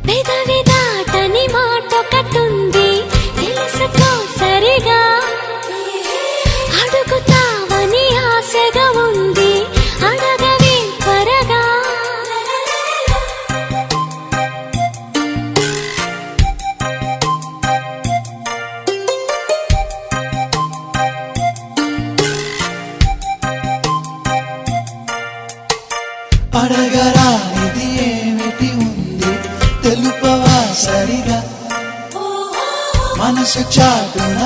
పెదవి దాటని మాటొకటుంది తెలుసుకో సరిగా, అడుగుతావని ఆశగా ఉంది అడగవే త్వరగా. అడగరానిది ఏమిటి ఉంది తెలుపవా సరిగా, మనసు చాటున